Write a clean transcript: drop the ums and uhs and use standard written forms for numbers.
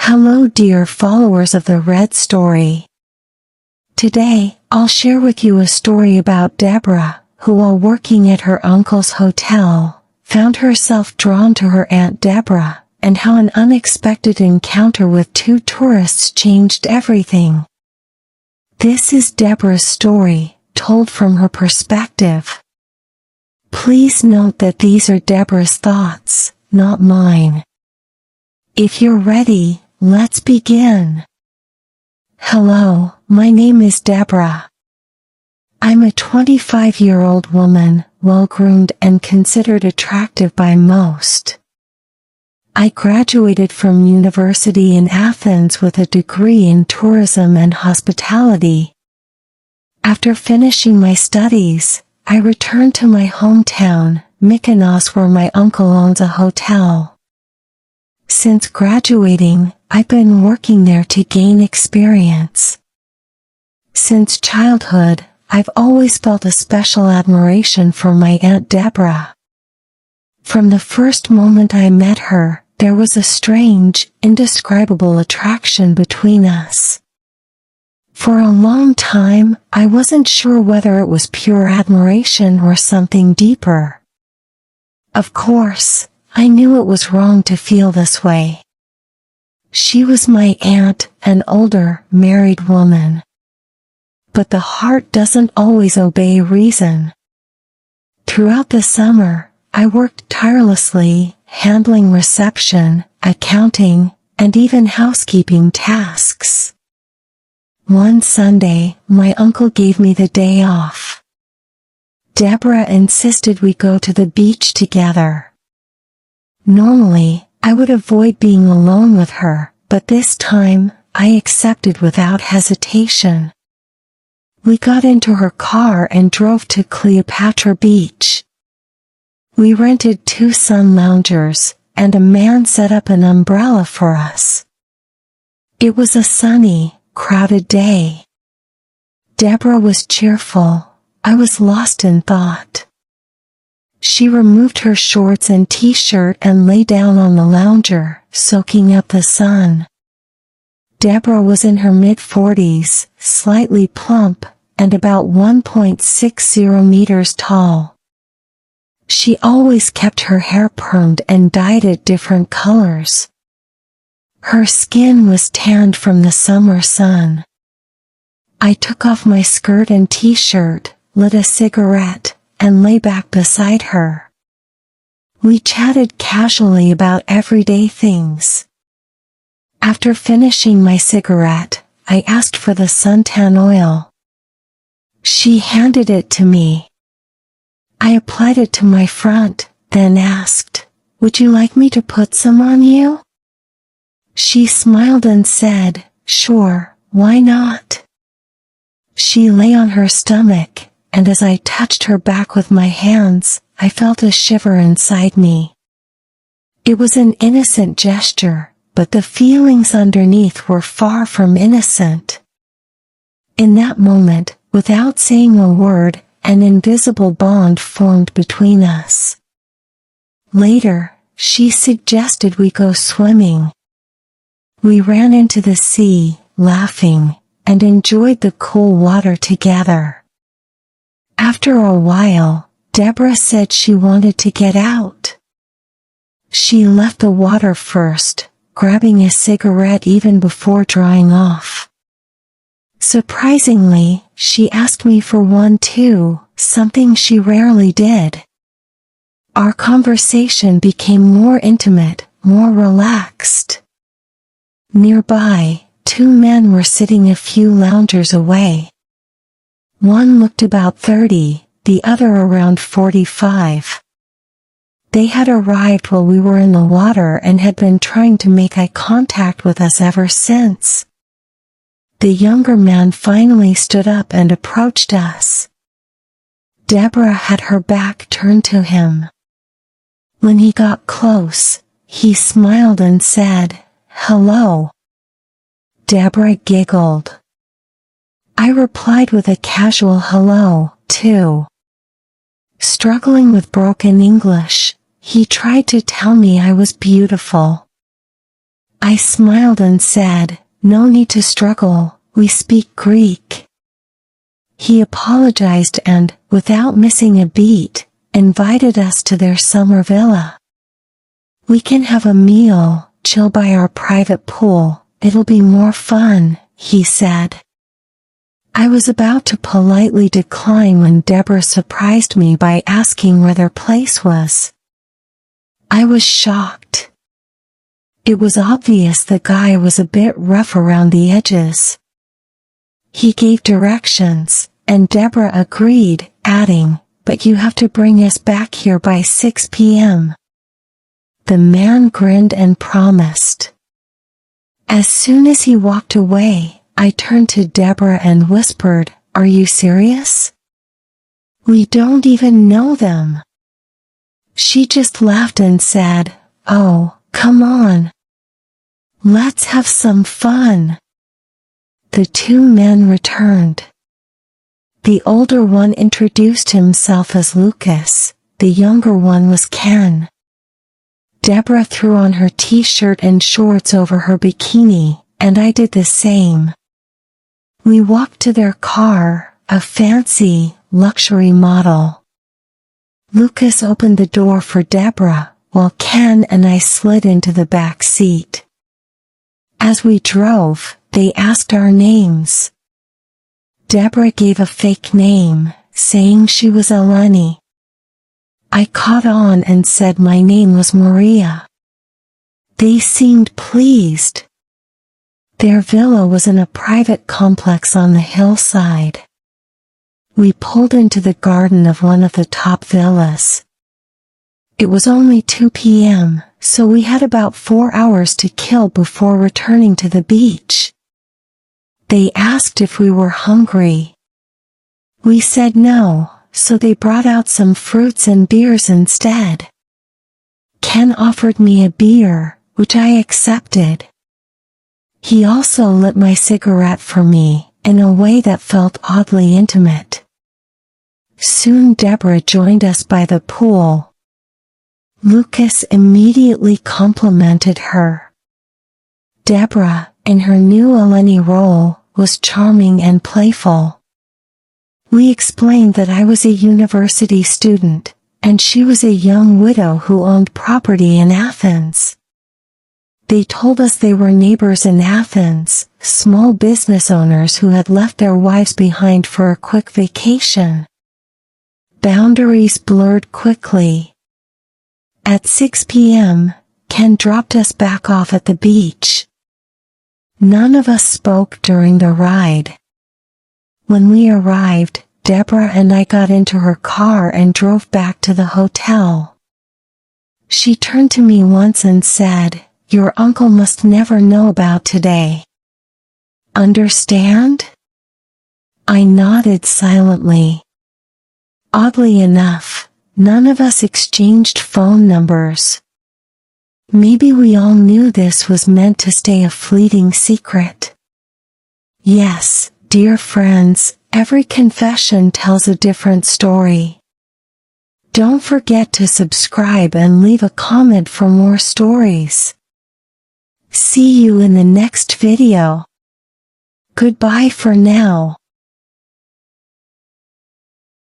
Hello dear followers of the Red Story. Today, I'll share with you a story about Debra, who while working at her uncle's hotel, found herself drawn to her Aunt Debra, and how an unexpected encounter with two tourists changed everything. This is Debra's story, told from her perspective. Please note that these are Debra's thoughts, not mine. If you're ready, let's begin. Hello, my name is Debra. I'm a 25-year-old woman, well-groomed and considered attractive by most. I graduated from university in Athens with a degree in tourism and hospitality. After finishing my studies, I returned to my hometown, Mykonos, where my uncle owns a hotel. Since graduating, I've been working there to gain experience. Since childhood, I've always felt a special admiration for my Aunt Debra. From the first moment I met her, there was a strange, indescribable attraction between us. For a long time, I wasn't sure whether it was pure admiration or something deeper. Of course, I knew it was wrong to feel this way. She was my aunt, an older, married woman. But the heart doesn't always obey reason. Throughout the summer, I worked tirelessly, handling reception, accounting, and even housekeeping tasks. One Sunday, my uncle gave me the day off. Debra insisted we go to the beach together. Normally, I would avoid being alone with her, but this time, I accepted without hesitation. We got into her car and drove to Cleopatra Beach. We rented 2 sun loungers, and a man set up an umbrella for us. It was a sunny, crowded day. Debra was cheerful. I was lost in thought. She removed her shorts and t-shirt and lay down on the lounger, soaking up the sun. Debra was in her mid-40s, slightly plump, and about 1.60 meters tall. She always kept her hair permed and dyed it different colors. Her skin was tanned from the summer sun. I took off my skirt and t-shirt, lit a cigarette, and lay back beside her. We chatted casually about everyday things. After finishing my cigarette, I asked for the suntan oil. She handed it to me. I applied it to my front, then asked, "Would you like me to put some on you?" She smiled and said, "Sure, why not?" She lay on her stomach, and as I touched her back with my hands, I felt a shiver inside me. It was an innocent gesture, but the feelings underneath were far from innocent. In that moment, without saying a word, an invisible bond formed between us. Later, she suggested we go swimming. We ran into the sea, laughing, and enjoyed the cool water together. After a while, Debra said she wanted to get out. She left the water first, grabbing a cigarette even before drying off. Surprisingly, she asked me for one too, something she rarely did. Our conversation became more intimate, more relaxed. Nearby, 2 men were sitting a few loungers away. One looked about 30, the other around 45. They had arrived while we were in the water and had been trying to make eye contact with us ever since. The younger man finally stood up and approached us. Debra had her back turned to him. When he got close, he smiled and said, "Hello." Debra giggled. I replied with a casual hello, too. Struggling with broken English, he tried to tell me I was beautiful. I smiled and said, "No need to struggle, we speak Greek." He apologized and, without missing a beat, invited us to their summer villa. "We can have a meal, chill by our private pool, it'll be more fun," he said. I was about to politely decline when Debra surprised me by asking where their place was. I was shocked. It was obvious the guy was a bit rough around the edges. He gave directions, and Debra agreed, adding, "But you have to bring us back here by 6 p.m. The man grinned and promised. As soon as he walked away, I turned to Debra and whispered, "Are you serious? We don't even know them." She just laughed and said, "Oh, come on. Let's have some fun." The two men returned. The older one introduced himself as Lucas, the younger one was Ken. Debra threw on her t-shirt and shorts over her bikini, and I did the same. We walked to their car, a fancy, luxury model. Lucas opened the door for Debra, while Ken and I slid into the back seat. As we drove, they asked our names. Debra gave a fake name, saying she was Eleni. I caught on and said my name was Maria. They seemed pleased. Their villa was in a private complex on the hillside. We pulled into the garden of one of the top villas. It was only 2 p.m., so we had about 4 hours to kill before returning to the beach. They asked if we were hungry. We said no, so they brought out some fruits and beers instead. Ken offered me a beer, which I accepted. He also lit my cigarette for me, in a way that felt oddly intimate. Soon Debra joined us by the pool. Lucas immediately complimented her. Debra, in her new Eleni role, was charming and playful. We explained that I was a university student, and she was a young widow who owned property in Athens. They told us they were neighbors in Athens, small business owners who had left their wives behind for a quick vacation. Boundaries blurred quickly. At 6 p.m., Ken dropped us back off at the beach. None of us spoke during the ride. When we arrived, Debra and I got into her car and drove back to the hotel. She turned to me once and said, "Your uncle must never know about today. Understand?" I nodded silently. Oddly enough, none of us exchanged phone numbers. Maybe we all knew this was meant to stay a fleeting secret. Yes, dear friends, every confession tells a different story. Don't forget to subscribe and leave a comment for more stories. See you in the next video. Goodbye for now.